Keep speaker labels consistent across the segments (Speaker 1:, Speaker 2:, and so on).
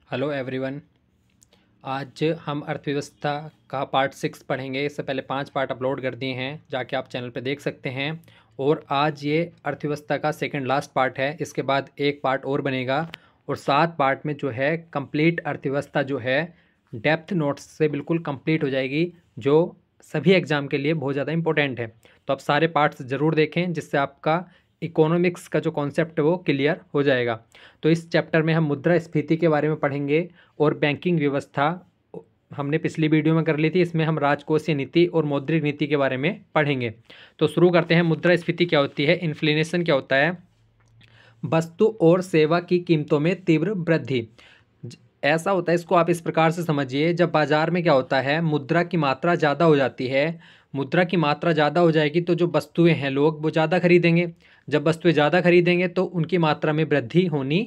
Speaker 1: Hello everyone. आज हम अर्थव्यवस्था का पार्ट 6 पढ़ेंगे। इससे पहले 5 पार्ट अपलोड कर दिए हैं, जाके आप चैनल पे देख सकते हैं। और आज ये अर्थव्यवस्था का सेकंड लास्ट पार्ट है। इसके बाद एक पार्ट और बनेगा और 7 पार्ट में जो है कंप्लीट अर्थव्यवस्था जो है डेप्थ नोट्स से बिल्कुल कंप्लीट हो जाएगी, जो सभी एग्ज़ाम के लिए बहुत ज़्यादा इंपॉर्टेंट है। तो आप सारे पार्ट्स ज़रूर देखें, जिससे आपका इकोनॉमिक्स का जो कॉन्सेप्ट है वो क्लियर हो जाएगा। तो इस चैप्टर में हम मुद्रास्फीति के बारे में पढ़ेंगे और बैंकिंग व्यवस्था हमने पिछली वीडियो में कर ली थी। इसमें हम राजकोषीय नीति और मौद्रिक नीति के बारे में पढ़ेंगे। तो शुरू करते हैं। मुद्रास्फीति क्या होती है, इन्फ्लेशन क्या होता है। वस्तु और सेवा की कीमतों में तीव्र वृद्धि। ऐसा होता है, इसको आप इस प्रकार से समझिए। जब बाजार में क्या होता है, मुद्रा की मात्रा ज़्यादा हो जाती है। मुद्रा की मात्रा ज़्यादा हो जाएगी तो जो वस्तुएं हैं लोग वो ज़्यादा खरीदेंगे। जब वस्तुएं ज़्यादा खरीदेंगे तो उनकी मात्रा में वृद्धि होनी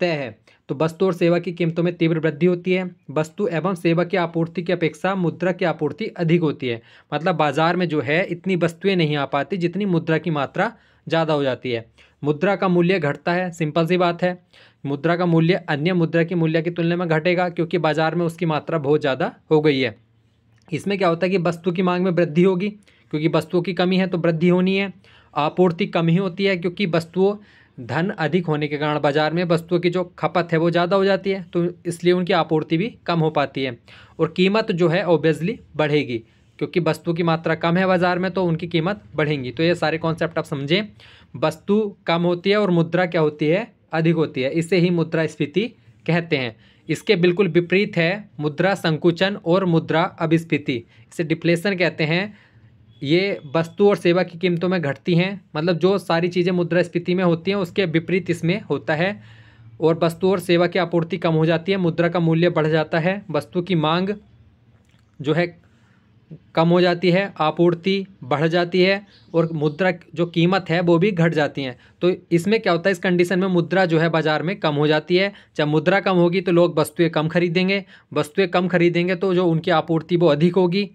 Speaker 1: तय है। तो वस्तु और सेवा की कीमतों में तीव्र वृद्धि होती है। वस्तु एवं सेवा की आपूर्ति की अपेक्षा मुद्रा की आपूर्ति अधिक होती है। मतलब बाजार में जो है इतनी वस्तुएं नहीं आ पाती जितनी मुद्रा की मात्रा ज़्यादा हो जाती है। मुद्रा का मूल्य घटता है, सिंपल सी बात है। मुद्रा का मूल्य अन्य मुद्रा की मूल्य की तुलना में घटेगा, क्योंकि बाजार में उसकी मात्रा बहुत ज़्यादा हो गई है। इसमें क्या होता है कि वस्तु की मांग में वृद्धि होगी, क्योंकि वस्तुओं की कमी है तो वृद्धि होनी है। आपूर्ति कम ही होती है, क्योंकि वस्तुओं धन अधिक होने के कारण बाजार में वस्तुओं की जो खपत है वो ज़्यादा हो जाती है, तो इसलिए उनकी आपूर्ति भी कम हो पाती है। और कीमत जो है ऑब्वियसली बढ़ेगी, क्योंकि वस्तु की मात्रा कम है बाजार में तो उनकी कीमत बढ़ेंगी। तो ये सारे कॉन्सेप्ट आप समझें। वस्तु कम होती है और मुद्रा क्या होती है, अधिक होती है। इसे ही मुद्रास्फीति कहते हैं। इसके बिल्कुल विपरीत है मुद्रा संकुचन और मुद्रा अभिस्फीति। इसे डिफ्लेशन कहते हैं। ये वस्तु और सेवा की कीमतों में घटती हैं, मतलब जो सारी चीज़ें मुद्रास्फीति में होती हैं उसके विपरीत इसमें होता है। और वस्तु और सेवा की आपूर्ति कम हो जाती है, मुद्रा का मूल्य बढ़ जाता है, वस्तु की मांग जो है कम हो जाती है, आपूर्ति बढ़ जाती है और मुद्रा जो कीमत है वो भी घट जाती है। तो इसमें क्या होता है, इस कंडीशन में मुद्रा जो है बाजार में कम हो जाती है। जब मुद्रा कम होगी तो लोग वस्तुएं कम खरीदेंगे, वस्तुएं कम खरीदेंगे तो जो उनकी आपूर्ति वो अधिक होगी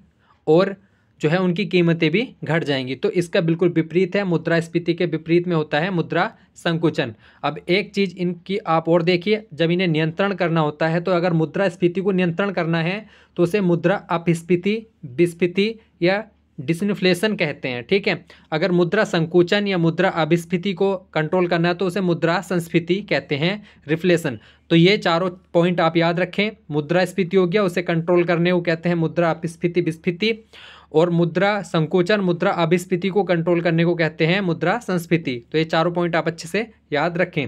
Speaker 1: और जो है उनकी कीमतें भी घट जाएंगी। तो इसका बिल्कुल विपरीत है। मुद्रास्फीति के विपरीत में होता है मुद्रा संकुचन। अब एक चीज़ इनकी आप और देखिए, जब इन्हें नियंत्रण करना होता है तो अगर मुद्रास्फीति को नियंत्रण करना है तो उसे मुद्रा अपस्फीति, विस्फीति या डिसइन्फ्लेशन कहते हैं। ठीक है। अगर मुद्रा संकुचन या मुद्रा अपस्फीति को कंट्रोल करना है तो उसे मुद्रा संस्फीति कहते हैं, रिफ्लेशन। तो ये चारों पॉइंट आप याद रखें। मुद्रास्फीति हो गया, उसे कंट्रोल करने को कहते हैं मुद्रा अपस्फीति, विस्फीति। और मुद्रा संकोचन, मुद्रा अभिस्फीति को कंट्रोल करने को कहते हैं मुद्रा संस्फीति। तो ये चारों पॉइंट आप अच्छे से याद रखें।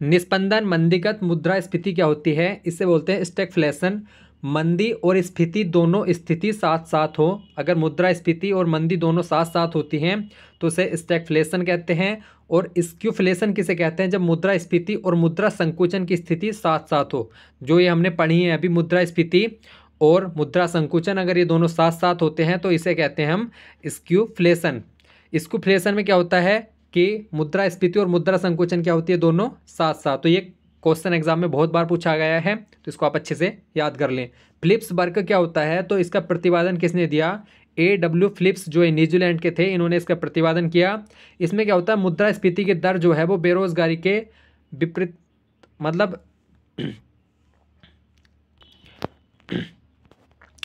Speaker 1: निस्पंदन मंदीगत मुद्रास्फीति क्या होती है, इससे बोलते हैं स्टैगफ्लेशन। मंदी और स्फीति दोनों स्थिति साथ साथ हो, अगर मुद्रास्फीति और मंदी दोनों साथ साथ होती हैं तो उसे स्टैगफ्लेशन कहते हैं। और स्क्यूफ्लेशन किसे कहते हैं, जब मुद्रास्फीति और मुद्रा संकुचन की स्थिति साथ साथ हो। जो ये हमने पढ़ी है अभी, मुद्रास्फीति और मुद्रा संकुचन, अगर ये दोनों साथ साथ होते हैं तो इसे कहते हैं हम स्क्यूफ्लेशन। स्क्यूफ्लेशन में क्या होता है कि मुद्रास्फीति और मुद्रा संकुचन क्या होती है, दोनों साथ साथ। तो ये क्वेश्चन एग्जाम में बहुत बार पूछा गया है, तो इसको आप अच्छे से याद कर लें। फिलिप्स वर्क क्या होता है, तो इसका प्रतिपादन किसने दिया, AW फिलिप्स जो है न्यूजीलैंड के थे, इन्होंने इसका प्रतिपादन किया। इसमें क्या होता है, मुद्रास्फीति की दर जो है वो बेरोजगारी के विपरीत, मतलब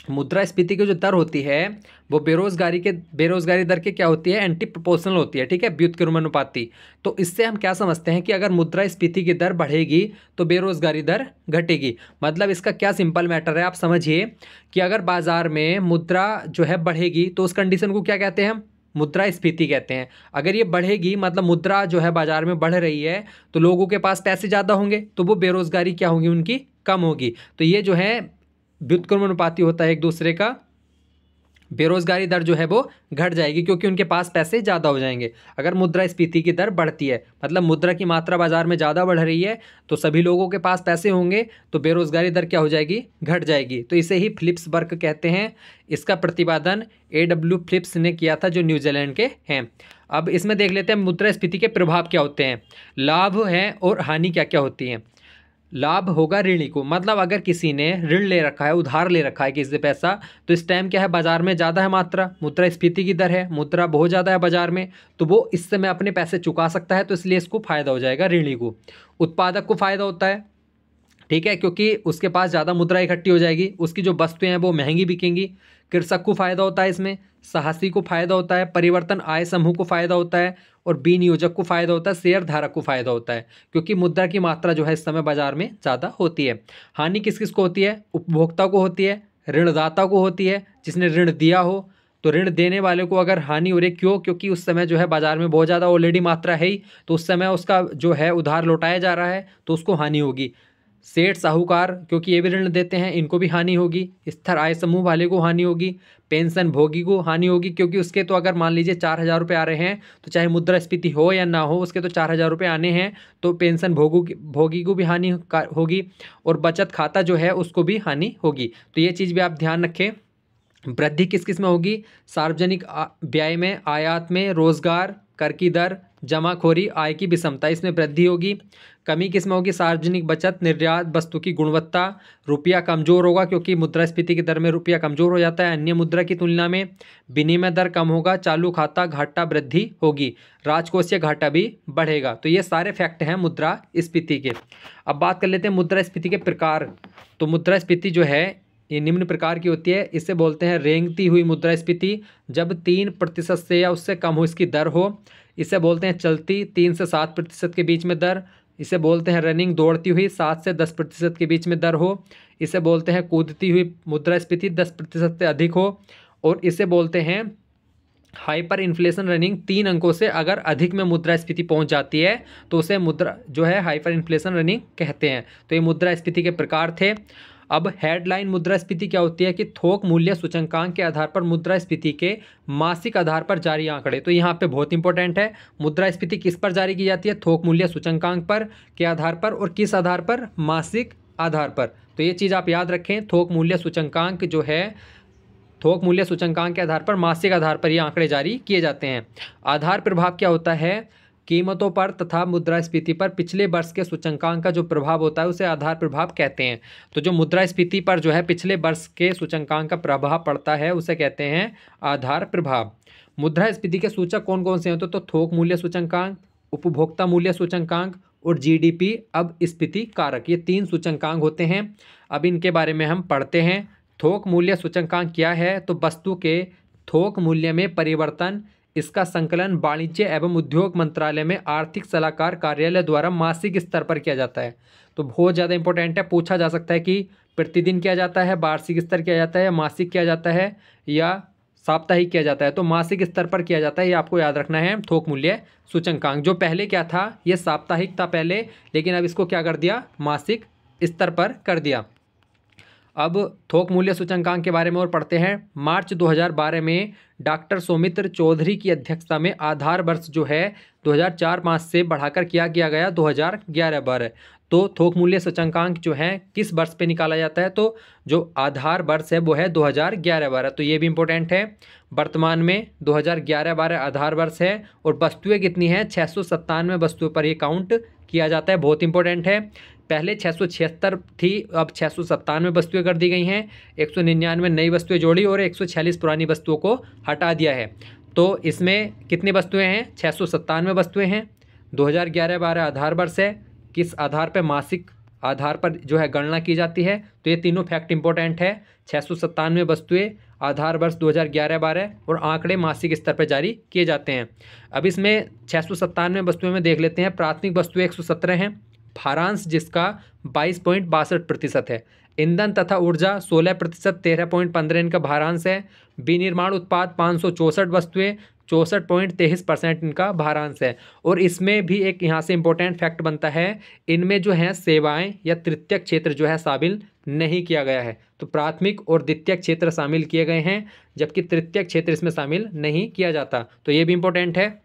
Speaker 1: मुद्रास्फीति की जो दर होती है वो बेरोजगारी दर के क्या होती है, एंटी प्रोपोर्शनल होती है। ठीक है, व्युत्क्रमानुपाती। तो इससे हम क्या समझते हैं कि अगर मुद्रास्फीति की दर बढ़ेगी तो बेरोजगारी दर घटेगी। मतलब इसका क्या सिंपल मैटर है, आप समझिए कि अगर बाजार में मुद्रा जो है बढ़ेगी तो उस कंडीशन को क्या कहते हैं हम, मुद्रास्फीति कहते हैं। अगर ये बढ़ेगी मतलब मुद्रा जो है बाजार में बढ़ रही है तो लोगों के पास पैसे ज़्यादा होंगे, तो वो बेरोजगारी क्या होगी, उनकी कम होगी। तो ये जो है व्युत्क्रमानुपाती होता है एक दूसरे का। बेरोजगारी दर जो है वो घट जाएगी क्योंकि उनके पास पैसे ज़्यादा हो जाएंगे। अगर मुद्रास्फीति की दर बढ़ती है, मतलब मुद्रा की मात्रा बाजार में ज़्यादा बढ़ रही है, तो सभी लोगों के पास पैसे होंगे तो बेरोजगारी दर क्या हो जाएगी, घट जाएगी। तो इसे ही फिलिप्स वर्क कहते हैं। इसका प्रतिपादन AW फिलिप्स ने किया था, जो न्यूजीलैंड के हैं। अब इसमें देख लेते हैं मुद्रास्फीति के प्रभाव क्या होते हैं, लाभ हैं और हानि क्या क्या होती हैं। लाभ होगा ऋणी को, मतलब अगर किसी ने ऋण ले रखा है, उधार ले रखा है किसी से पैसा, तो इस टाइम क्या है, बाजार में ज़्यादा है मात्रा, मुद्रास्फीति की दर है, मुद्रा बहुत ज़्यादा है बाजार में, तो वो इस समय अपने पैसे चुका सकता है, तो इसलिए इसको फायदा हो जाएगा ऋणी को। उत्पादक को फायदा होता है, ठीक है, क्योंकि उसके पास ज़्यादा मुद्रा इकट्ठी हो जाएगी, उसकी जो वस्तुएं हैं वो महंगी बिकेंगी। कृषक को फायदा होता है इसमें, साहसी को फायदा होता है, परिवर्तन आय समूह को फायदा होता है और विनियोजक को फायदा होता है, शेयर धारक को फायदा होता है, क्योंकि मुद्रा की मात्रा जो है इस समय बाजार में ज़्यादा होती है। हानि किस किस को होती है? उपभोक्ता को होती है, ऋणदाता को होती है, जिसने ऋण दिया हो। तो ऋण देने वाले को अगर हानि हो रही, क्यों? क्योंकि उस समय जो है बाजार में बहुत ज़्यादा ऑलरेडी मात्रा है ही, तो उस समय उसका जो है उधार लौटाया जा रहा है तो उसको हानि होगी। सेठ साहूकार, क्योंकि ये भी ऋण देते हैं, इनको भी हानि होगी। स्थिर आय समूह वाले को हानि होगी। पेंशन भोगी को हानि होगी, क्योंकि उसके तो अगर मान लीजिए 4,000 रुपये आ रहे हैं तो चाहे मुद्रास्फीति हो या ना हो, उसके तो 4,000 रुपये आने हैं, तो पेंशन भोगी को भी हानि होगी और बचत खाता जो है उसको भी हानि होगी। तो ये चीज़ भी आप ध्यान रखें। वृद्धि किस किस में होगी? सार्वजनिक व्यय में, आयात में, रोजगार, कर की दर, जमाखोरी, आय की विषमता, इसमें वृद्धि होगी। कमी किस में होगी? सार्वजनिक बचत, निर्यात, वस्तु की गुणवत्ता, रुपया कमजोर होगा क्योंकि मुद्रास्फीति की दर में रुपया कमजोर हो जाता है अन्य मुद्रा की तुलना में। विनिमय दर कम होगा, चालू खाता घाटा वृद्धि होगी, राजकोषीय घाटा भी बढ़ेगा। तो ये सारे फैक्ट हैं मुद्रास्फीति के। अब बात कर लेते हैं मुद्रास्फीति के प्रकार। तो मुद्रास्फीति जो है ये निम्न प्रकार की होती है। इसे बोलते हैं रेंगती हुई मुद्रास्फीति, जब 3% से या उससे कम हो इसकी दर हो। इसे बोलते हैं चलती, 3 से 7% के बीच में दर। इसे बोलते हैं रनिंग, दौड़ती हुई, 7 से 10% के बीच में दर हो। इसे बोलते हैं कूदती हुई मुद्रास्फीति, 10% से अधिक हो। और इसे बोलते हैं हाइपर इन्फ्लेशन रनिंग, 3 अंकों से अगर अधिक में मुद्रास्फीति पहुंच जाती है तो उसे मुद्रा जो है हाइपर इन्फ्लेशन रनिंग कहते हैं। तो ये मुद्रास्फीति के प्रकार थे। अब हेडलाइन मुद्रास्फीति क्या होती है कि थोक मूल्य सूचकांक के आधार पर मुद्रास्फीति के मासिक आधार पर जारी आंकड़े। तो यहाँ पे बहुत इंपॉर्टेंट है, मुद्रास्फीति किस पर जारी की जाती है? थोक मूल्य सूचकांक पर के आधार पर, और किस आधार पर? मासिक आधार पर। तो ये चीज़ आप याद रखें, थोक मूल्य सूचकांक जो है, थोक मूल्य सूचकांक के आधार पर, मासिक आधार पर ये आंकड़े जारी किए जाते हैं। आधार प्रभाव क्या होता है? कीमतों पर तथा मुद्रास्फीति पर पिछले वर्ष के सूचकांक का जो प्रभाव होता है उसे आधार प्रभाव कहते हैं। तो जो मुद्रास्फीति पर जो है पिछले वर्ष के सूचकांक का प्रभाव पड़ता है उसे कहते हैं आधार प्रभाव। मुद्रास्फीति के सूचक कौन कौन से होते हैं? तो थोक मूल्य सूचकांक, उपभोक्ता मूल्य सूचकांक और जीडीपी अपस्फीति कारक, ये 3 सूचकांक होते हैं। अब इनके बारे में हम पढ़ते हैं। थोक मूल्य सूचकांक क्या है? तो वस्तु के थोक मूल्य में परिवर्तन, इसका संकलन वाणिज्य एवं उद्योग मंत्रालय में आर्थिक सलाहकार कार्यालय द्वारा मासिक स्तर पर किया जाता है। तो बहुत ज़्यादा इंपॉर्टेंट है, पूछा जा सकता है कि प्रतिदिन किया जाता है, वार्षिक स्तर किया जाता है, या मासिक किया जाता है, या साप्ताहिक किया जाता है। तो मासिक स्तर पर किया जाता है, ये आपको याद रखना है। थोक मूल्य सूचकांक जो पहले क्या था, ये साप्ताहिक था पहले, लेकिन अब इसको क्या कर दिया? मासिक स्तर पर कर दिया। अब थोक मूल्य सूचकांक के बारे में और पढ़ते हैं। मार्च 2012 में डॉक्टर सौमित्र चौधरी की अध्यक्षता में आधार वर्ष जो है 2004-05 से बढ़ाकर क्या किया गया? 2011-12। तो थोक मूल्य सूचकांक जो है किस वर्ष पे निकाला जाता है? तो जो आधार वर्ष है वो है 2011-12। तो ये भी इंपॉर्टेंट है। वर्तमान में 2011-12 आधार वर्ष है और वस्तुएं कितनी हैं? 697 वस्तुओं पर ये काउंट किया जाता है। बहुत इंपॉर्टेंट है। पहले 676 थी, अब 697 वस्तुएं कर दी गई हैं। 199 नई वस्तुएं जोड़ी और 146 पुरानी वस्तुओं को हटा दिया है। तो इसमें कितनी वस्तुएं हैं? 697 वस्तुएं हैं। 2011-12 आधार वर्ष है। किस आधार पर? मासिक आधार पर जो है गणना की जाती है। तो ये तीनों फैक्ट इंपॉर्टेंट है। 697 वस्तुएं, आधार वर्ष 2011-12 और आंकड़े मासिक स्तर पर जारी किए जाते हैं। अब इसमें 697 वस्तुएं में देख लेते हैं। प्राथमिक वस्तुएं 117 हैं, भारांश जिसका 22.62% है। ईंधन तथा ऊर्जा 16%, 13.15 इनका भारांश है। विनिर्माण उत्पाद 564 वस्तुएं, 64.23% इनका भारांश है। और इसमें भी एक यहाँ से इंपॉर्टेंट फैक्ट बनता है, इनमें जो है सेवाएं या तृतीयक क्षेत्र जो है शामिल नहीं किया गया है। तो प्राथमिक और द्वितीयक क्षेत्र शामिल किए गए हैं, जबकि तृतीयक क्षेत्र इसमें शामिल नहीं किया जाता। तो ये भी इंपॉर्टेंट है।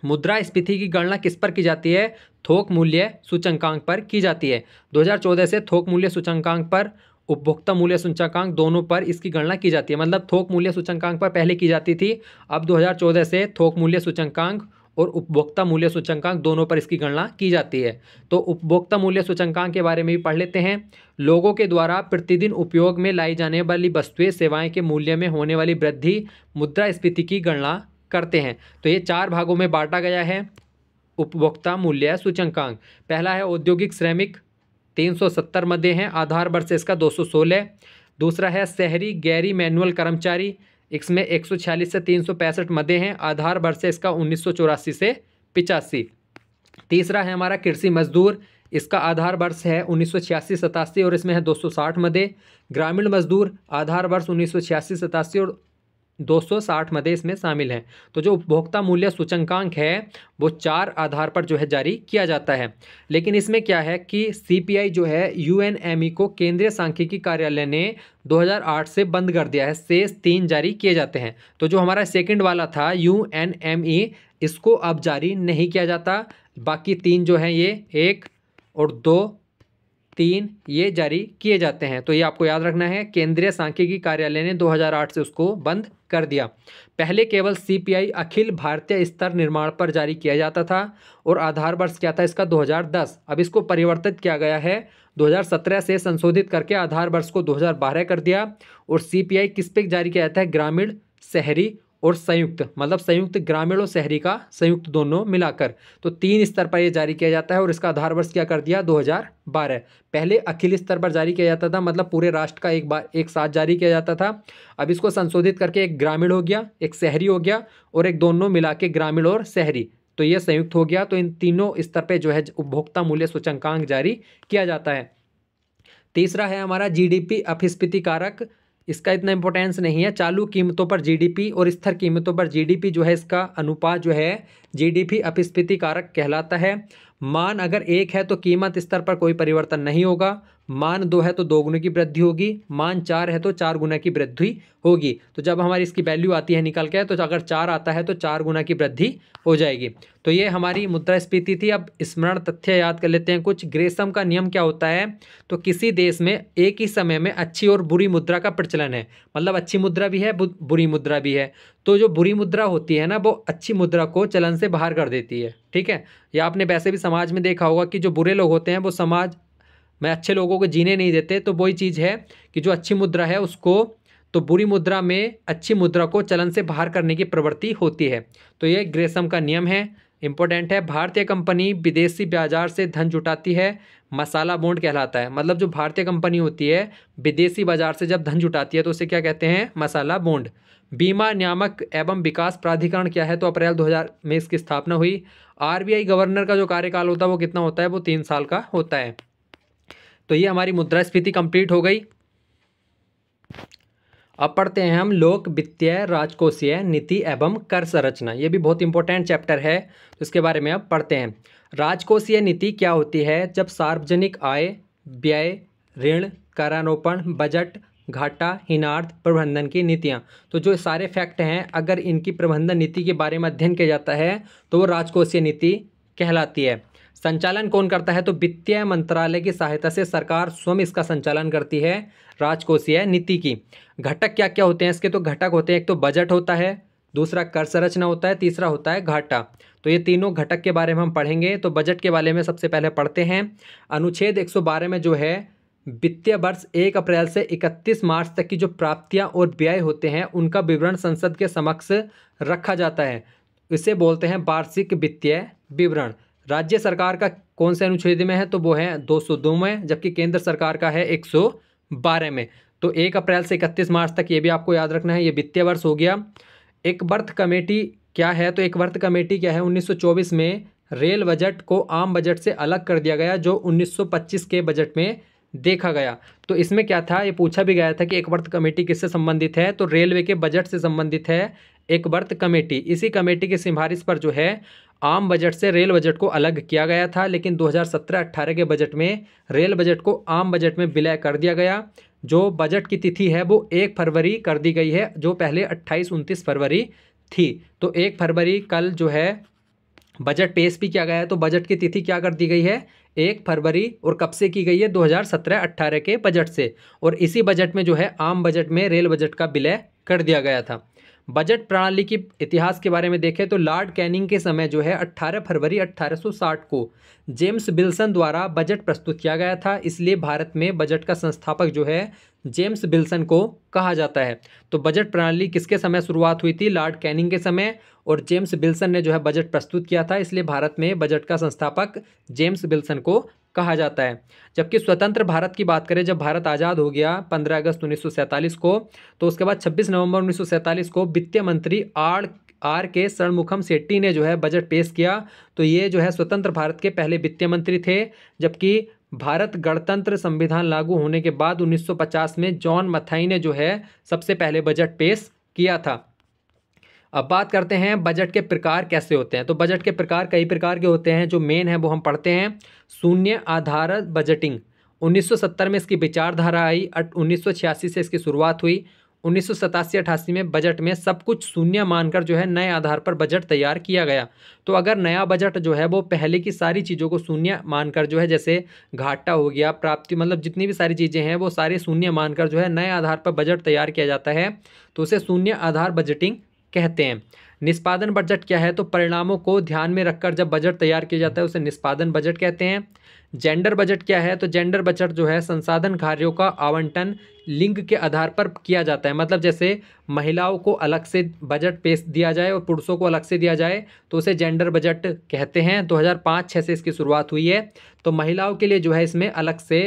Speaker 1: मुद्रास्फीति की गणना किस पर की जाती है? थोक मूल्य सूचकांक पर की जाती है। 2014 से थोक मूल्य सूचकांक पर, उपभोक्ता मूल्य सूचकांक दोनों पर इसकी गणना की जाती है। मतलब थोक मूल्य सूचकांक पर पहले की जाती थी, अब 2014 से थोक मूल्य सूचकांक और उपभोक्ता मूल्य सूचकांक दोनों पर इसकी गणना की जाती है। तो उपभोक्ता मूल्य सूचकांक के बारे में भी पढ़ लेते हैं। लोगों के द्वारा प्रतिदिन उपयोग में लाई जाने वाली वस्तुएं सेवाएं के मूल्य में होने वाली वृद्धि मुद्रास्फीति की गणना करते हैं। तो ये 4 भागों में बांटा गया है उपभोक्ता मूल्य सूचकांक। पहला है औद्योगिक श्रमिक 370 मदे हैं, आधार वर्ष इसका 216। दूसरा है शहरी गैरी मैनुअल कर्मचारी, इसमें 146 से 365 मदे हैं, आधार वर्ष इसका 1984 से 85। तीसरा है हमारा कृषि मजदूर, इसका आधार वर्ष है 1986-87 और इसमें है 260 मदे। ग्रामीण मजदूर आधार वर्ष 1986-87 और 260 मदे इसमें शामिल हैं। तो जो उपभोक्ता मूल्य सूचकांक है वो 4 आधार पर जो है जारी किया जाता है। लेकिन इसमें क्या है कि सीपीआई जो है यूएनएमई को केंद्रीय सांख्यिकी कार्यालय ने 2008 से बंद कर दिया है, शेष 3 जारी किए जाते हैं। तो जो हमारा सेकंड वाला था यूएनएमई, इसको अब जारी नहीं किया जाता, बाकी 3 जो हैं ये 1 और 2, 3 ये जारी किए जाते हैं। तो ये आपको याद रखना है, केंद्रीय सांख्यिकी कार्यालय ने 2008 से उसको बंद कर दिया। पहले केवल सीपीआई अखिल भारतीय स्तर निर्माण पर जारी किया जाता था और आधार वर्ष क्या था इसका 2010। अब इसको परिवर्तित किया गया है, 2017 से संशोधित करके आधार वर्ष को 2012 कर दिया। और सीपीआई किस पे जारी किया जाता है, ग्रामीण, शहरी और संयुक्त, मतलब संयुक्त ग्रामीण और शहरी का संयुक्त दोनों मिलाकर। तो 3 स्तर पर ये जारी किया जाता है और इसका आधार वर्ष क्या कर दिया 2012। पहले अखिल स्तर पर जारी किया जाता था, मतलब पूरे राष्ट्र का एक साथ जारी किया जाता था। अब इसको संशोधित करके एक ग्रामीण हो गया, एक शहरी हो गया और एक दोनों मिला के ग्रामीण और शहरी, तो ये संयुक्त हो गया। तो इन तीनों स्तर पर जो है उपभोक्ता मूल्य सूचकांक जारी किया जाता है। तीसरा है हमारा जीडीपी अपस्फीति कारक, इसका इतना इंपॉर्टेंस नहीं है। चालू कीमतों पर जीडीपी और स्थिर कीमतों पर जीडीपी जो है इसका अनुपात जो है जीडीपी अपस्फीति कारक कहलाता है। मान अगर 1 है तो कीमत स्तर पर कोई परिवर्तन नहीं होगा, मान 2 है तो 2 गुने की वृद्धि होगी, मान 4 है तो 4 गुना की वृद्धि होगी। तो जब हमारी इसकी वैल्यू आती है निकल के, तो अगर 4 आता है तो 4 गुना की वृद्धि हो जाएगी। तो ये हमारी मुद्रास्फीति थी। अब स्मरण तथ्य याद कर लेते हैं कुछ। ग्रेसम का नियम क्या होता है, तो किसी देश में एक ही समय में अच्छी और बुरी मुद्रा का प्रचलन है, मतलब अच्छी मुद्रा भी है, बुरी मुद्रा भी है। तो जो बुरी मुद्रा होती है ना, वो अच्छी मुद्रा को चलन से बाहर कर देती है, ठीक है। या आपने वैसे भी समाज में देखा होगा कि जो बुरे लोग होते हैं वो समाज में अच्छे लोगों को जीने नहीं देते। तो वही चीज़ है कि जो अच्छी मुद्रा है उसको, तो बुरी मुद्रा में अच्छी मुद्रा को चलन से बाहर करने की प्रवृत्ति होती है। तो ये ग्रेसम का नियम है, इंपॉर्टेंट है। भारतीय कंपनी विदेशी बाजार से धन जुटाती है, मसाला बॉन्ड कहलाता है। मतलब जो भारतीय कंपनी होती है विदेशी बाजार से जब धन जुटाती है तो उसे क्या कहते हैं, मसाला बॉन्ड। बीमा नियामक एवं विकास प्राधिकरण क्या है, तो अप्रैल 2000 में इसकी स्थापना हुई। आरबीआई गवर्नर का जो कार्यकाल होता है वो कितना होता है, वो 3 साल का होता है। तो ये हमारी मुद्रास्फीति कंप्लीट हो गई। अब पढ़ते हैं हम लोक वित्तीय राजकोषीय नीति एवं कर संरचना। ये भी बहुत इंपॉर्टेंट चैप्टर है, तो इसके बारे में अब पढ़ते हैं। राजकोषीय नीति क्या होती है, जब सार्वजनिक आय, व्यय, ऋण, करारोपण, बजट, घाटा, हिनार्थ, प्रबंधन की नीतियाँ, तो जो सारे फैक्ट हैं अगर इनकी प्रबंधन नीति के बारे में अध्ययन किया जाता है तो वो राजकोषीय नीति कहलाती है। संचालन कौन करता है, तो वित्तीय मंत्रालय की सहायता से सरकार स्वयं इसका संचालन करती है राजकोषीय नीति की। घटक क्या क्या होते हैं इसके, तो घटक होते हैं, एक तो बजट होता है, दूसरा कर संरचना होता है, तीसरा होता है घाटा। तो ये तीनों घटक के बारे में हम पढ़ेंगे। तो बजट के बारे में सबसे पहले पढ़ते हैं। अनुच्छेद 112 में जो है वित्तीय वर्ष 1 अप्रैल से 31 मार्च तक की जो प्राप्तियां और व्यय होते हैं उनका विवरण संसद के समक्ष रखा जाता है। इसे बोलते हैं वार्षिक वित्तीय विवरण। राज्य सरकार का कौन से अनुच्छेद में है, तो वो है 202 में, जबकि केंद्र सरकार का है 112 में। तो 1 अप्रैल से 31 मार्च तक ये भी आपको याद रखना है, ये वित्तीय वर्ष हो गया। एक वर्थ कमेटी क्या है, तो एक वर्थ कमेटी क्या है, 1924 में रेल बजट को आम बजट से अलग कर दिया गया, जो 1925 के बजट में देखा गया। तो इसमें क्या था, ये पूछा भी गया था कि एक वर्थ कमेटी किससे संबंधित है, तो रेलवे के बजट से संबंधित है एक वर्थ कमेटी। इसी कमेटी की सिफारिश पर जो है आम बजट से रेल बजट को अलग किया गया था, लेकिन 2017-18 के बजट में रेल बजट को आम बजट में विलय कर दिया गया। जो बजट की तिथि है वो 1 फरवरी कर दी गई है, जो पहले 28-29 फरवरी थी। तो 1 फरवरी कल जो है बजट पेश भी किया गया है, तो बजट की तिथि क्या कर दी गई है, 1 फरवरी। और कब से की गई है, 2017-18 के बजट से। और इसी बजट में जो है आम बजट में रेल बजट का विलय कर दिया गया था। बजट प्रणाली की इतिहास के बारे में देखें तो लॉर्ड कैनिंग के समय जो है 18 फरवरी 1860 को जेम्स विल्सन द्वारा बजट प्रस्तुत किया गया था, इसलिए भारत में बजट का संस्थापक जो है जेम्स विल्सन को कहा जाता है। तो बजट प्रणाली किसके समय शुरुआत हुई थी, लॉर्ड कैनिंग के समय, और जेम्स विल्सन ने जो है बजट प्रस्तुत किया था, इसलिए भारत में बजट का संस्थापक जेम्स विल्सन को कहा जाता है। जबकि स्वतंत्र भारत की बात करें, जब भारत आज़ाद हो गया 15 अगस्त 1947 को, तो उसके बाद 26 नवंबर 1947 को वित्त मंत्री आर के षणमुखम शेट्टी ने जो है बजट पेश किया। तो ये जो है स्वतंत्र भारत के पहले वित्त मंत्री थे। जबकि भारत गणतंत्र संविधान लागू होने के बाद 1950 में जॉन मथाई ने जो है सबसे पहले बजट पेश किया था। अब बात करते हैं बजट के प्रकार कैसे होते हैं। तो बजट के प्रकार कई प्रकार के होते हैं। जो मेन है वो हम पढ़ते हैं। शून्य आधार बजटिंग, 1970 में इसकी विचारधारा आई। 1986 से इसकी शुरुआत हुई। 1987-88 में बजट में सब कुछ शून्य मानकर जो है नए आधार पर बजट तैयार किया गया। तो अगर नया बजट जो है वो पहले की सारी चीज़ों को शून्य मानकर जो है, जैसे घाटा हो गया, प्राप्ति, मतलब जितनी भी सारी चीज़ें हैं वो सारे शून्य मानकर जो है नए आधार पर बजट तैयार किया जाता है, तो उसे शून्य आधार बजटिंग कहते हैं। निष्पादन बजट क्या है? तो परिणामों को ध्यान में रखकर जब बजट तैयार किया जाता है उसे निष्पादन बजट कहते हैं। जेंडर बजट क्या है? तो जेंडर बजट जो है संसाधन कार्यों का आवंटन लिंग के आधार पर किया जाता है। मतलब जैसे महिलाओं को अलग से बजट पेश दिया जाए और पुरुषों को अलग से दिया जाए तो उसे जेंडर बजट कहते हैं। 2005-06 से इसकी शुरुआत हुई है। तो महिलाओं के लिए जो है इसमें अलग से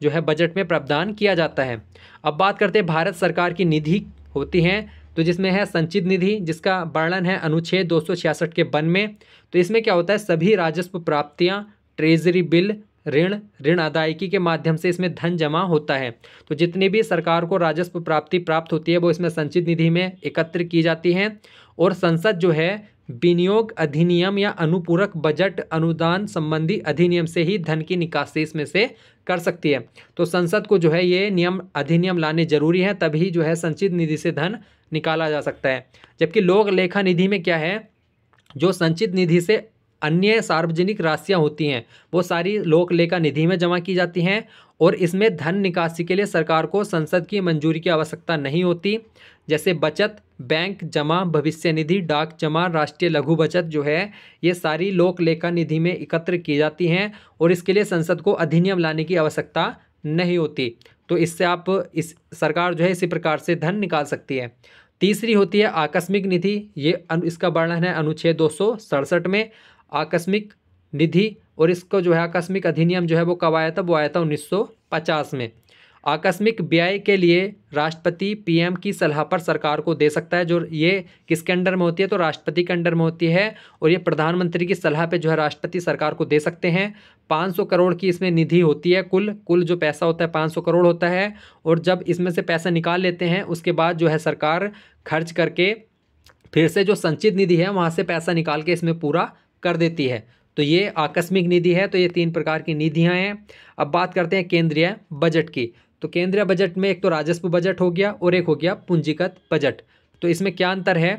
Speaker 1: जो है बजट में प्रावधान किया जाता है। अब बात करते हैं भारत सरकार की निधि होती हैं, तो जिसमें है संचित निधि, जिसका वर्णन है अनुच्छेद 266 के 1 में। तो इसमें क्या होता है? सभी राजस्व प्राप्तियां, ट्रेजरी बिल, ऋण अदायगी के माध्यम से इसमें धन जमा होता है। तो जितनी भी सरकार को राजस्व प्राप्ति प्राप्त होती है वो इसमें संचित निधि में एकत्र की जाती हैं। और संसद जो है विनियोग अधिनियम या अनुपूरक बजट अनुदान संबंधी अधिनियम से ही धन की निकासी इसमें से कर सकती है। तो संसद को जो है ये नियम अधिनियम लाने जरूरी है, तभी जो है संचित निधि से धन निकाला जा सकता है। जबकि लोक लेखा निधि में क्या है? जो संचित निधि से अन्य सार्वजनिक राशियां होती हैं वो सारी लोक लेखा निधि में जमा की जाती हैं और इसमें धन निकासी के लिए सरकार को संसद की मंजूरी की आवश्यकता नहीं होती। जैसे बचत बैंक जमा, भविष्य निधि, डाक जमा, राष्ट्रीय लघु बचत जो है ये सारी लोक लेखा निधि में एकत्र की जाती हैं और इसके लिए संसद को अधिनियम लाने की आवश्यकता नहीं होती। तो इससे आप इस सरकार जो है इसी प्रकार से धन निकाल सकती है। तीसरी होती है आकस्मिक निधि। ये इसका वर्णन है अनुच्छेद 267 में। आकस्मिक निधि और इसको जो है आकस्मिक अधिनियम जो है वो कब आया था? वो आया था 1950 में। आकस्मिक व्यय के लिए राष्ट्रपति पीएम की सलाह पर सरकार को दे सकता है। जो ये किसके अंडर में होती है? तो राष्ट्रपति के अंडर में होती है और ये प्रधानमंत्री की सलाह पे जो है राष्ट्रपति सरकार को दे सकते हैं। 500 करोड़ की इसमें निधि होती है। कुल जो पैसा होता है 500 करोड़ होता है और जब इसमें से पैसा निकाल लेते हैं उसके बाद जो है सरकार खर्च करके फिर से जो संचित निधि है वहाँ से पैसा निकाल के इसमें पूरा कर देती है। तो ये आकस्मिक निधि है। तो ये 3 प्रकार की निधियां हैं। अब बात करते हैं केंद्रीय बजट की। तो केंद्रीय बजट में एक तो राजस्व बजट हो गया और एक हो गया पूंजीगत बजट। तो इसमें क्या अंतर है?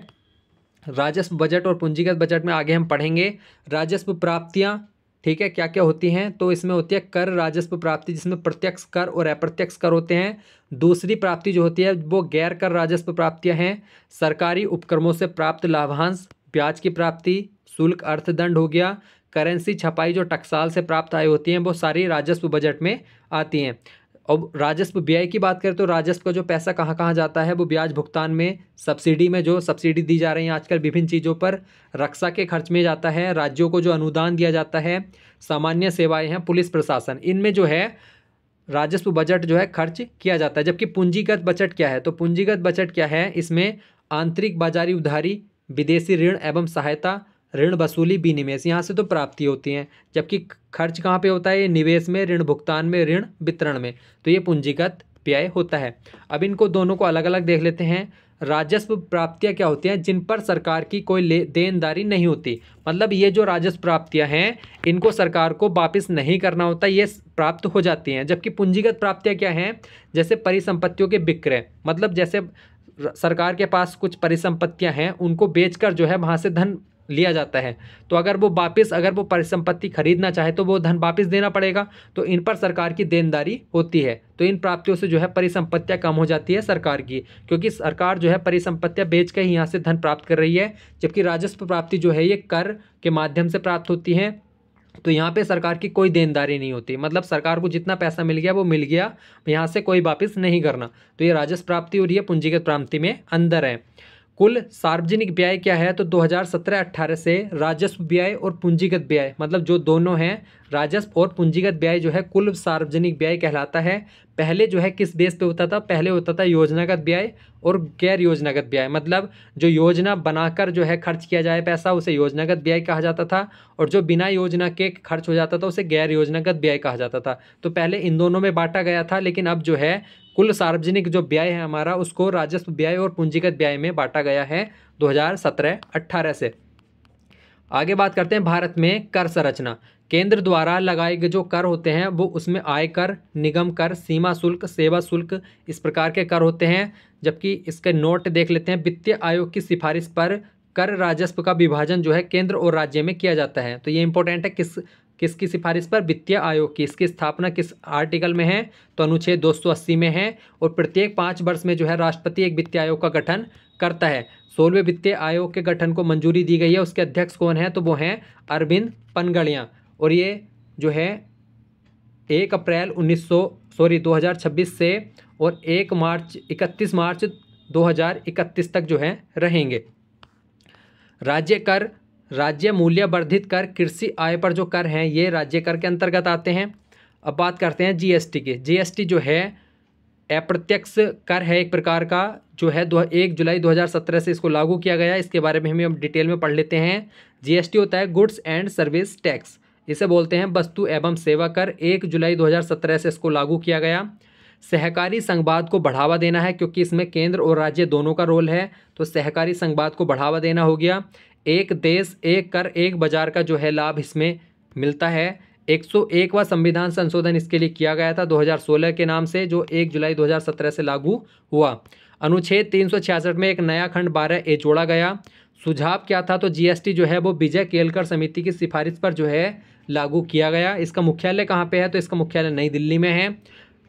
Speaker 1: राजस्व बजट और पूंजीगत बजट में आगे हम पढ़ेंगे। राजस्व प्राप्तियां, ठीक है, क्या क्या होती हैं? तो इसमें होती है कर राजस्व प्राप्ति, जिसमें प्रत्यक्ष कर और अप्रत्यक्ष कर होते हैं। दूसरी प्राप्ति जो होती है वो गैर कर राजस्व प्राप्तियां हैं। सरकारी उपक्रमों से प्राप्त लाभांश, ब्याज की प्राप्ति, शुल्क, अर्थदंड हो गया, करेंसी छपाई, जो टकसाल से प्राप्त आय होती हैं वो सारी राजस्व बजट में आती हैं। अब राजस्व व्यय की बात करें तो राजस्व का जो पैसा कहाँ कहाँ जाता है? वो ब्याज भुगतान में, सब्सिडी में, जो सब्सिडी दी जा रही है आजकल विभिन्न चीज़ों पर, रक्षा के खर्च में जाता है, राज्यों को जो अनुदान दिया जाता है, सामान्य सेवाएं हैं, पुलिस प्रशासन, इनमें जो है राजस्व बजट जो है खर्च किया जाता है। जबकि पूंजीगत बजट क्या है? तो पूंजीगत बजट क्या है? इसमें आंतरिक बाजारी उधारी, विदेशी ऋण एवं सहायता, ऋण वसूली, विनिवेश, यहाँ से तो प्राप्ति होती हैं। जबकि खर्च कहाँ पे होता है? ये निवेश में, ऋण भुगतान में, ऋण वितरण में। तो ये पूंजीगत व्यय होता है। अब इनको दोनों को अलग अलग देख लेते हैं। राजस्व प्राप्तियां क्या होती हैं? जिन पर सरकार की कोई देनदारी नहीं होती। मतलब ये जो राजस्व प्राप्तियां हैं इनको सरकार को वापस नहीं करना होता, ये प्राप्त हो जाती हैं। जबकि पूंजीगत प्राप्तियां क्या हैं? जैसे परिसंपत्तियों के विक्रय, मतलब जैसे सरकार के पास कुछ परिसंपत्तियां हैं उनको बेचकर जो है वहाँ से धन लिया जाता है। तो अगर वो परिसंपत्ति खरीदना चाहे तो वो धन वापस देना पड़ेगा। तो इन पर सरकार की देनदारी होती है। तो इन प्राप्तियों से जो है परिसंपत्तियां कम हो जाती है सरकार की, क्योंकि सरकार जो है परिसंपत्तियां बेच के ही यहाँ से धन प्राप्त कर रही है। जबकि राजस्व प्राप्ति जो है ये कर के माध्यम से प्राप्त होती है। तो यहाँ पे सरकार की कोई देनदारी नहीं होती, मतलब सरकार को जितना पैसा मिल गया वो मिल गया, यहाँ से कोई वापस नहीं करना। तो ये राजस्व प्राप्ति और ये पूंजीगत प्राप्ति में अंदर है। कुल सार्वजनिक व्यय क्या है? तो 2017-18 से राजस्व व्यय और पूंजीगत व्यय, मतलब जो दोनों हैं राजस्व और पूंजीगत व्यय जो है कुल सार्वजनिक व्यय कहलाता है। पहले जो है किस बेस पे होता था, पहले होता था योजनागत व्यय और गैर योजनागत व्यय। मतलब जो योजना बनाकर जो है खर्च किया जाए पैसा, उसे योजनागत व्यय कहा जाता था, और जो बिना योजना के खर्च हो जाता था उसे गैर योजनागत व्यय कहा जाता था। तो पहले इन दोनों में बांटा गया था, लेकिन अब जो है कुल सार्वजनिक जो व्यय है हमारा, उसको राजस्व व्यय और पूंजीगत व्यय में बांटा गया है 2017-18 से। आगे बात करते हैं भारत में कर संरचना। केंद्र द्वारा लगाए गए जो कर होते हैं वो उसमें आयकर, निगम कर, सीमा शुल्क, सेवा शुल्क, इस प्रकार के कर होते हैं। जबकि इसके नोट देख लेते हैं। वित्तीय आयोग की सिफारिश पर कर राजस्व का विभाजन जो है केंद्र और राज्य में किया जाता है। तो ये इंपॉर्टेंट है, किसकी सिफारिश पर, वित्तीय आयोग की। इसकी स्थापना किस आर्टिकल में है, तो अनुच्छेद 280 में है। और प्रत्येक 5 वर्ष में जो है राष्ट्रपति एक वित्तीय आयोग का गठन करता है। 16वें वित्तीय आयोग के गठन को मंजूरी दी गई है। उसके अध्यक्ष कौन है, तो वो हैं अरविंद पनगड़िया। और ये जो है 1 अप्रैल 2026 से और 31 मार्च 2031 तक जो है रहेंगे। राज्य कर, राज्य मूल्य वर्धित कर, कृषि आय पर जो कर हैं ये राज्य कर के अंतर्गत आते हैं। अब बात करते हैं जीएसटी की। जीएसटी जो है अप्रत्यक्ष कर है एक प्रकार का, जो है 1 जुलाई 2017 से इसको लागू किया गया। इसके बारे में हम डिटेल में पढ़ लेते हैं। जीएसटी होता है गुड्स एंड सर्विस टैक्स, इसे बोलते हैं वस्तु एवं सेवा कर। 1 जुलाई 2017 से इसको लागू किया गया। सहकारी संघवाद को बढ़ावा देना है, क्योंकि इसमें केंद्र और राज्य दोनों का रोल है, तो सहकारी संघवाद को बढ़ावा देना हो गया। एक देश एक कर एक बाजार का जो है लाभ इसमें मिलता है। 101वां संविधान संशोधन इसके लिए किया गया था 2016 के नाम से, जो 1 जुलाई 2017 से लागू हुआ। अनुच्छेद 366 में एक नया खंड 12A जोड़ा गया। सुझाव क्या था, तो जीएसटी जो है वो विजय केलकर समिति की सिफारिश पर जो है लागू किया गया। इसका मुख्यालय कहाँ पे है, तो इसका मुख्यालय नई दिल्ली में है।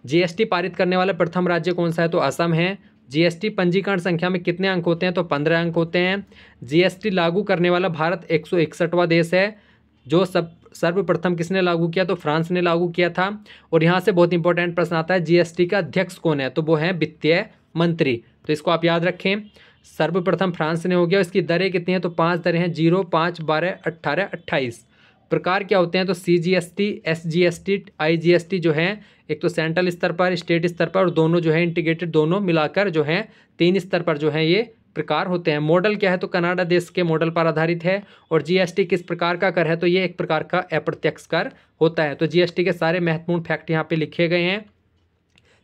Speaker 1: जीएसटी पारित करने वाला प्रथम राज्य कौन सा है, तो असम है। जीएसटी पंजीकरण संख्या में कितने अंक होते हैं, तो 15 अंक होते हैं। जीएसटी लागू करने वाला भारत 161वां देश है। जो सर्वप्रथम किसने लागू किया, तो फ्रांस ने लागू किया था। और यहाँ से बहुत इंपॉर्टेंट प्रश्न आता है, जीएसटी का अध्यक्ष कौन है, तो वो है वित्तीय मंत्री। तो इसको आप याद रखें, सर्वप्रथम फ्रांस ने हो गया। इसकी दरें कितनी हैं, तो 5 दरें हैं, 0, 5, 12, 18, 28। प्रकार क्या होते हैं, तो CGST, SGST, IGST जो है एक तो सेंट्रल स्तर पर, स्टेट स्तर पर, और दोनों जो है इंटीग्रेटेड, दोनों मिलाकर जो है 3 स्तर पर जो है ये प्रकार होते हैं। मॉडल क्या है, तो कनाडा देश के मॉडल पर आधारित है। और जीएसटी किस प्रकार का कर है, तो ये एक प्रकार का अप्रत्यक्ष कर होता है। तो जीएसटी के सारे महत्वपूर्ण फैक्ट यहाँ पे लिखे गए हैं।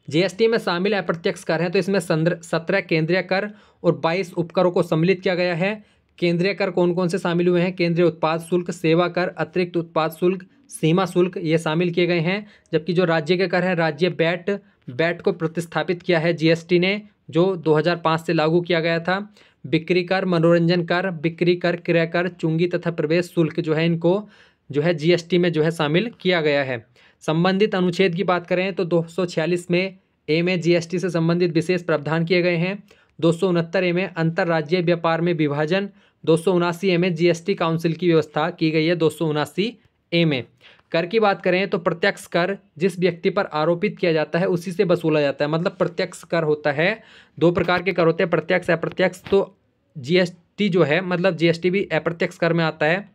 Speaker 1: जीएसटी में शामिल अप्रत्यक्ष कर हैं, तो इसमें 17 केंद्रीय कर और 22 उपकरों को सम्मिलित किया गया है। केंद्रीय कर कौन कौन से शामिल हुए हैं, केंद्रीय उत्पाद शुल्क, सेवा कर, अतिरिक्त उत्पाद शुल्क, सीमा शुल्क, ये शामिल किए गए हैं। जबकि जो राज्य के कर हैं, राज्य बैट को प्रतिस्थापित किया है जीएसटी ने, जो 2005 से लागू किया गया था। बिक्री कर, मनोरंजन कर, बिक्री कर, क्रय कर, चुंगी तथा प्रवेश शुल्क जो है इनको जो है जीएसटी में जो है शामिल किया गया है। संबंधित अनुच्छेद की बात करें तो 246 में ए में जीएसटी से संबंधित विशेष प्रावधान किए गए हैं। 269 में अंतर्राज्यीय व्यापार में विभाजन। 279 में जीएसटी काउंसिल की व्यवस्था की गई है। 279 में कर की बात करें तो प्रत्यक्ष कर जिस व्यक्ति पर आरोपित किया जाता है उसी से वसूला जाता है। मतलब प्रत्यक्ष कर होता है, 2 प्रकार के कर होते हैं, प्रत्यक्ष अप्रत्यक्ष। तो जीएसटी जो है मतलब जीएसटी भी अप्रत्यक्ष कर में आता है।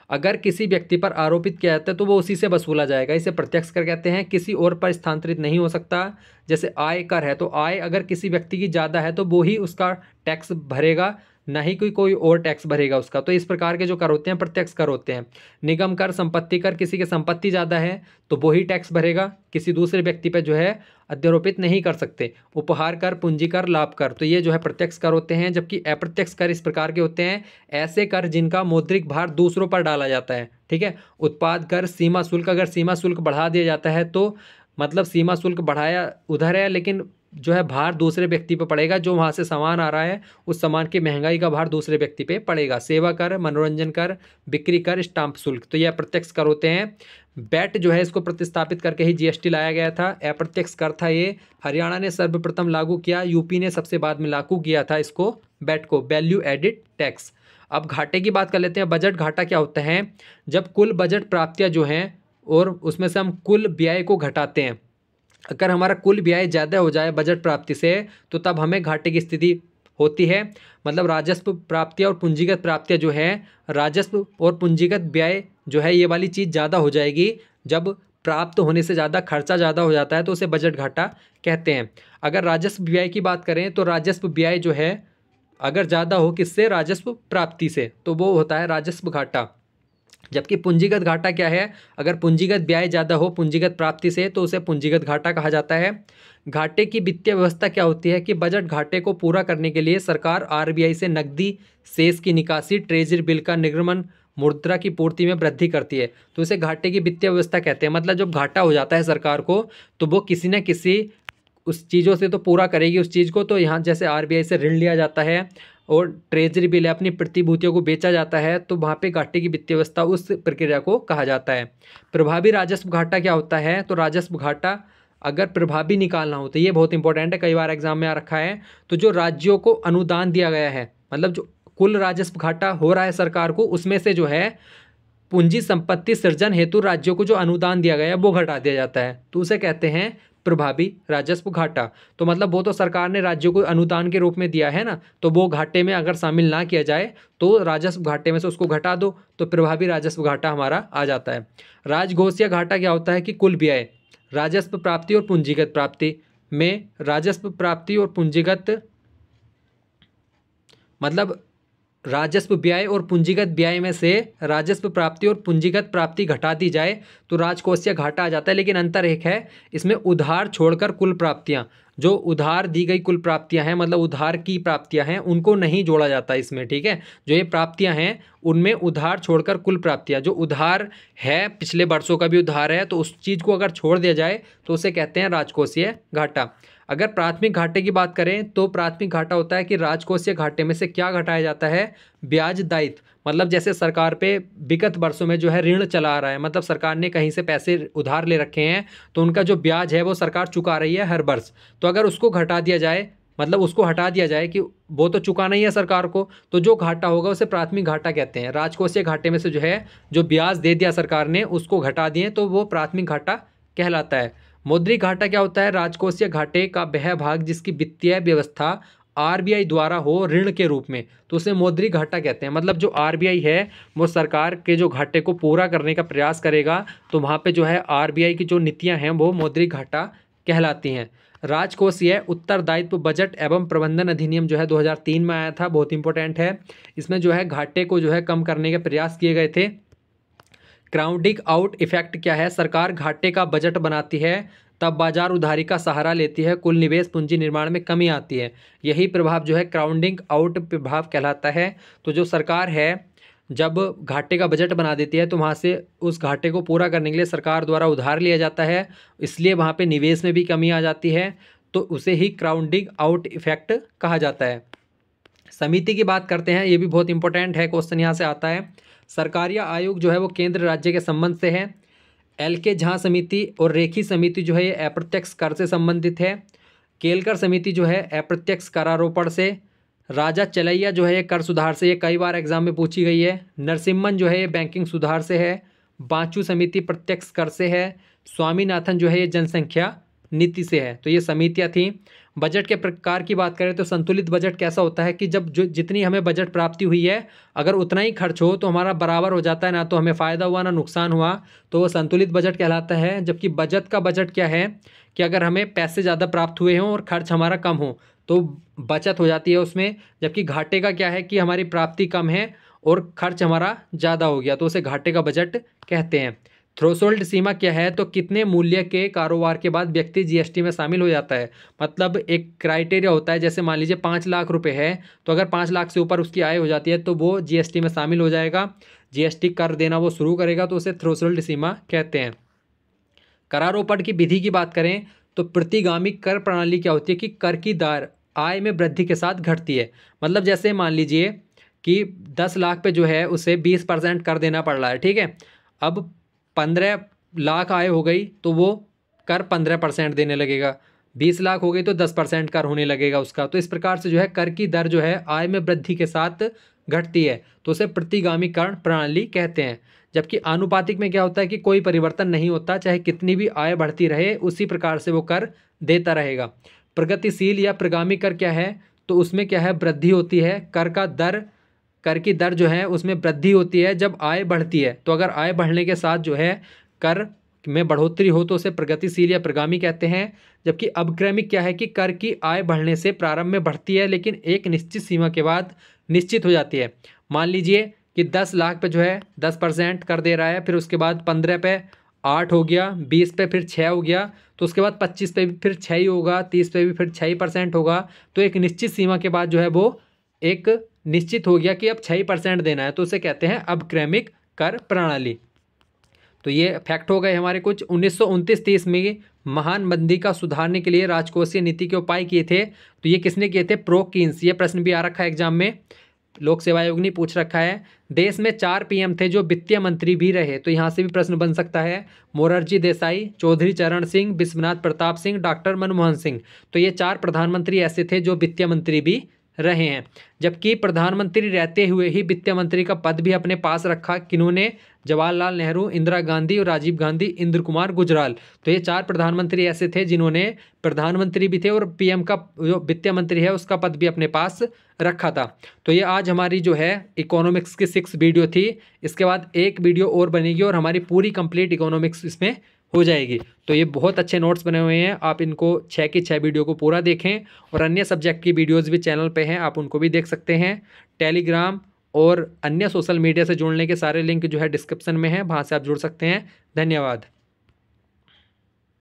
Speaker 1: अगर किसी व्यक्ति पर आरोपित किया जाता है तो वो उसी से वसूला जाएगा, इसे प्रत्यक्ष कर कहते हैं। किसी और पर स्थानांतरित नहीं हो सकता। जैसे आय कर है तो आय अगर किसी व्यक्ति की ज़्यादा है तो वो ही उसका टैक्स भरेगा, ना ही कोई और टैक्स भरेगा उसका। तो इस प्रकार के जो कर होते हैं प्रत्यक्ष कर होते हैं। निगम कर, संपत्ति कर, किसी की संपत्ति ज़्यादा है तो वो ही टैक्स भरेगा, किसी दूसरे व्यक्ति पर जो है अध्यारोपित नहीं कर सकते। उपहार कर, पूंजी कर, लाभ कर, तो ये जो है प्रत्यक्ष कर होते हैं। जबकि अप्रत्यक्ष कर इस प्रकार के होते हैं, ऐसे कर जिनका मौद्रिक भार दूसरों पर डाला जाता है। ठीक है। उत्पाद कर, सीमा शुल्क, अगर सीमा शुल्क बढ़ा दिया जाता है तो मतलब सीमा शुल्क बढ़ाया उधर है लेकिन जो है भार दूसरे व्यक्ति पे पड़ेगा, जो वहाँ से सामान आ रहा है उस सामान की महंगाई का भार दूसरे व्यक्ति पे पड़ेगा। सेवा कर, मनोरंजन कर, बिक्री कर, स्टाम्प शुल्क, तो ये अप्रत्यक्ष कर होते हैं। बैट जो है इसको प्रतिस्थापित करके ही जीएसटी लाया गया था। अप्रत्यक्ष कर था ये, हरियाणा ने सर्वप्रथम लागू किया, यूपी ने सबसे बाद में लागू किया था इसको, बैट को, वैल्यू एडिड टैक्स। अब घाटे की बात कर लेते हैं। बजट घाटा क्या होता है, जब कुल बजट प्राप्तियाँ जो हैं और उसमें से हम कुल व्यय को घटाते हैं। अगर हमारा कुल व्यय ज़्यादा हो जाए बजट प्राप्ति से तो तब हमें घाटे की स्थिति होती है। मतलब राजस्व प्राप्तियाँ और पूंजीगत प्राप्तियाँ जो है, राजस्व और पूंजीगत व्यय जो है ये वाली चीज़ ज़्यादा हो जाएगी। जब प्राप्त होने से ज़्यादा खर्चा ज़्यादा हो जाता है तो उसे बजट घाटा कहते हैं। अगर राजस्व व्यय की बात करें तो राजस्व व्यय जो है अगर ज़्यादा हो किससे, राजस्व प्राप्ति से, तो वो होता है राजस्व घाटा। जबकि पूंजीगत घाटा क्या है, अगर पूंजीगत व्यय ज़्यादा हो पूंजीगत प्राप्ति से तो उसे पूंजीगत घाटा कहा जाता है। घाटे की वित्तीय व्यवस्था क्या होती है कि बजट घाटे को पूरा करने के लिए सरकार आरबीआई से नकदी शेष की निकासी, ट्रेजरी बिल का निर्गमन, मुद्रा की पूर्ति में वृद्धि करती है, तो इसे घाटे की वित्तीय व्यवस्था कहते हैं। मतलब जब घाटा हो जाता है सरकार को तो वो किसी न किसी उस चीज़ों से तो पूरा करेगी उस चीज़ को। तो यहाँ जैसे आरबीआई से ऋण लिया जाता है और ट्रेजरी बिल अपनी प्रतिभूतियों को बेचा जाता है, तो वहाँ पे घाटे की वित्तीय व्यवस्था उस प्रक्रिया को कहा जाता है। प्रभावी राजस्व घाटा क्या होता है, तो राजस्व घाटा अगर प्रभावी निकालना हो तो ये बहुत इंपॉर्टेंट है, कई बार एग्जाम में आ रखा है। तो जो राज्यों को अनुदान दिया गया है, मतलब जो कुल राजस्व घाटा हो रहा है सरकार को, उसमें से जो है पूंजी संपत्ति सृजन हेतु राज्यों को जो अनुदान दिया गया है वो घटा दिया जाता है, तो उसे कहते हैं प्रभावी राजस्व घाटा। तो मतलब वो तो सरकार ने राज्यों को अनुदान के रूप में दिया है ना, तो वो घाटे में अगर शामिल ना किया जाए तो राजस्व घाटे में से उसको घटा दो तो प्रभावी राजस्व घाटा हमारा आ जाता है। राजकोषीय घाटा क्या होता है कि कुल व्यय, राजस्व प्राप्ति और पूंजीगत प्राप्ति में राजस्व प्राप्ति और पूंजीगत, मतलब राजस्व व्यय और पूंजीगत व्यय में से राजस्व प्राप्ति और पूंजीगत प्राप्ति घटा दी जाए तो राजकोषीय घाटा आ जाता है। लेकिन अंतर एक है, इसमें उधार छोड़कर कुल प्राप्तियां, जो उधार दी गई कुल प्राप्तियां हैं, मतलब उधार की प्राप्तियां हैं, उनको नहीं जोड़ा जाता इसमें, ठीक है। जो ये प्राप्तियां हैं उनमें उधार छोड़कर कुल प्राप्तियां, जो उधार है पिछले वर्षों का भी उधार है तो उस चीज़ को अगर छोड़ दिया जाए तो उसे कहते हैं राजकोषीय घाटा। अगर प्राथमिक घाटे की बात करें तो प्राथमिक घाटा होता है कि राजकोषीय घाटे में से क्या घटाया जाता है, ब्याज दायित्व। मतलब जैसे सरकार पे विगत वर्षों में जो है ऋण चला आ रहा है, मतलब सरकार ने कहीं से पैसे उधार ले रखे हैं तो उनका जो ब्याज है वो सरकार चुका रही है हर वर्ष, तो अगर उसको घटा दिया जाए, मतलब उसको हटा दिया जाए कि वो तो चुकाना ही है सरकार को, तो जो घाटा होगा उसे प्राथमिक घाटा कहते हैं। राजकोषीय घाटे में से जो है जो ब्याज दे दिया सरकार ने उसको घटा दिए तो वो प्राथमिक घाटा कहलाता है। मौद्रिक घाटा क्या होता है, राजकोषीय घाटे का वह भाग जिसकी वित्तीय व्यवस्था आरबीआई द्वारा हो ऋण के रूप में, तो उसे मौद्रिक घाटा कहते हैं। मतलब जो आरबीआई है वो सरकार के जो घाटे को पूरा करने का प्रयास करेगा तो वहाँ पे जो है आरबीआई की जो नीतियाँ हैं वो मौद्रिक घाटा कहलाती हैं। राजकोषीय उत्तरदायित्व बजट एवं प्रबंधन अधिनियम जो है 2003 में आया था, बहुत इंपॉर्टेंट है। इसमें जो है घाटे को जो है कम करने के प्रयास किए गए थे। क्राउडिंग आउट इफेक्ट क्या है, सरकार घाटे का बजट बनाती है तब बाजार उधारी का सहारा लेती है, कुल निवेश पूंजी निर्माण में कमी आती है। यही प्रभाव जो है क्राउडिंग आउट प्रभाव कहलाता है। तो जो सरकार है जब घाटे का बजट बना देती है तो वहाँ से उस घाटे को पूरा करने के लिए सरकार द्वारा उधार लिया जाता है, इसलिए वहाँ पे निवेश में भी कमी आ जाती है, तो उसे ही क्राउडिंग आउट इफेक्ट कहा जाता है। समिति की बात करते हैं, ये भी बहुत इंपॉर्टेंट है, क्वेश्चन यहाँ से आता है। सरकारिया आयोग जो है वो केंद्र राज्य के संबंध से है। एल.के. झा समिति और रेखी समिति जो है ये अप्रत्यक्ष कर से संबंधित है। केलकर समिति जो है अप्रत्यक्ष करारोपण से। राजा चलैया जो है ये कर सुधार से, ये कई बार एग्जाम में पूछी गई है। नरसिम्हन जो है ये बैंकिंग सुधार से है। बांचू समिति प्रत्यक्ष कर से है। स्वामीनाथन जो है ये जनसंख्या नीति से है। तो ये समितियाँ थीं। बजट के प्रकार की बात करें तो संतुलित बजट कैसा होता है कि जब जो जितनी हमें बजट प्राप्ति हुई है अगर उतना ही खर्च हो तो हमारा बराबर हो जाता है, ना तो हमें फ़ायदा हुआ ना नुकसान हुआ, तो वो संतुलित बजट कहलाता है। जबकि बचत का बजट क्या है कि अगर हमें पैसे ज़्यादा प्राप्त हुए हों और खर्च हमारा कम हो तो बचत हो जाती है उसमें। जबकि घाटे का क्या है कि हमारी प्राप्ति कम है और खर्च हमारा ज़्यादा हो गया, तो उसे घाटे का बजट कहते हैं। थ्रेशोल्ड सीमा क्या है, तो कितने मूल्य के कारोबार के बाद व्यक्ति जीएसटी में शामिल हो जाता है। मतलब एक क्राइटेरिया होता है, जैसे मान लीजिए 5 लाख रुपए है तो अगर 5 लाख से ऊपर उसकी आय हो जाती है तो वो जीएसटी में शामिल हो जाएगा, जीएसटी कर देना वो शुरू करेगा, तो उसे थ्रेशोल्ड सीमा कहते हैं। करारोपण की विधि की बात करें तो प्रतिगामी कर प्रणाली क्या होती है कि कर की दर आय में वृद्धि के साथ घटती है। मतलब जैसे मान लीजिए कि 10 लाख पे जो है उसे 20% कर देना पड़ रहा है, ठीक है। अब 15 लाख आय हो गई तो वो कर 15% देने लगेगा, 20 लाख हो गई तो 10% कर होने लगेगा उसका। तो इस प्रकार से जो है कर की दर जो है आय में वृद्धि के साथ घटती है, तो उसे प्रतिगामी कर प्रणाली कहते हैं। जबकि आनुपातिक में क्या होता है कि कोई परिवर्तन नहीं होता, चाहे कितनी भी आय बढ़ती रहे उसी प्रकार से वो कर देता रहेगा। प्रगतिशील या प्रगामी कर क्या है, तो उसमें क्या है, वृद्धि होती है। कर की दर जो है उसमें वृद्धि होती है जब आय बढ़ती है। तो अगर आय बढ़ने के साथ जो है कर में बढ़ोतरी हो तो उसे प्रगतिशील या प्रगामी कहते हैं। जबकि अपक्रमिक क्या है कि कर की आय बढ़ने से प्रारंभ में बढ़ती है लेकिन एक निश्चित सीमा के बाद निश्चित हो जाती है। मान लीजिए कि 10 लाख पे जो है 10% कर दे रहा है, फिर उसके बाद 15 पे 8 हो गया, 20 पे फिर 6 हो गया, तो उसके बाद 25 पे भी फिर 6 ही होगा, 30 पे भी फिर 6% होगा। तो एक निश्चित सीमा के बाद जो है वो एक निश्चित हो गया कि अब 6% देना है, तो उसे कहते हैं अपक्रमिक कर प्रणाली। तो ये फैक्ट हो गए हमारे कुछ। 1929-30 में महान मंदी का सुधारने के लिए राजकोषीय नीति के उपाय किए थे। तो ये किसने किए थे? प्रो-कीन्स। ये प्रश्न भी आ रखा है एग्जाम में, लोक सेवा आयोग ने पूछ रखा है। देश में 4 पीएम थे जो वित्तीय मंत्री भी रहे, तो यहाँ से भी प्रश्न बन सकता है। मोरारजी देसाई, चौधरी चरण सिंह, विश्वनाथ प्रताप सिंह, डॉक्टर मनमोहन सिंह। तो ये 4 प्रधानमंत्री ऐसे थे जो वित्तीय मंत्री भी रहे हैं। जबकि प्रधानमंत्री रहते हुए ही वित्त मंत्री का पद भी अपने पास रखा किन्होंने? जवाहरलाल नेहरू, इंदिरा गांधी और राजीव गांधी, इंद्र कुमार गुजराल। तो ये 4 प्रधानमंत्री ऐसे थे जिन्होंने प्रधानमंत्री भी थे और पीएम का जो वित्त मंत्री है उसका पद भी अपने पास रखा था। तो ये आज हमारी जो है इकोनॉमिक्स की 6 वीडियो थी। इसके बाद एक वीडियो और बनेगी और हमारी पूरी कंप्लीट इकोनॉमिक्स इसमें हो जाएगी। तो ये बहुत अच्छे नोट्स बने हुए हैं, आप इनको 6 की 6 वीडियो को पूरा देखें। और अन्य सब्जेक्ट की वीडियोस भी चैनल पे हैं, आप उनको भी देख सकते हैं। टेलीग्राम और अन्य सोशल मीडिया से जुड़ने के सारे लिंक जो है डिस्क्रिप्शन में है, वहाँ से आप जुड़ सकते हैं। धन्यवाद।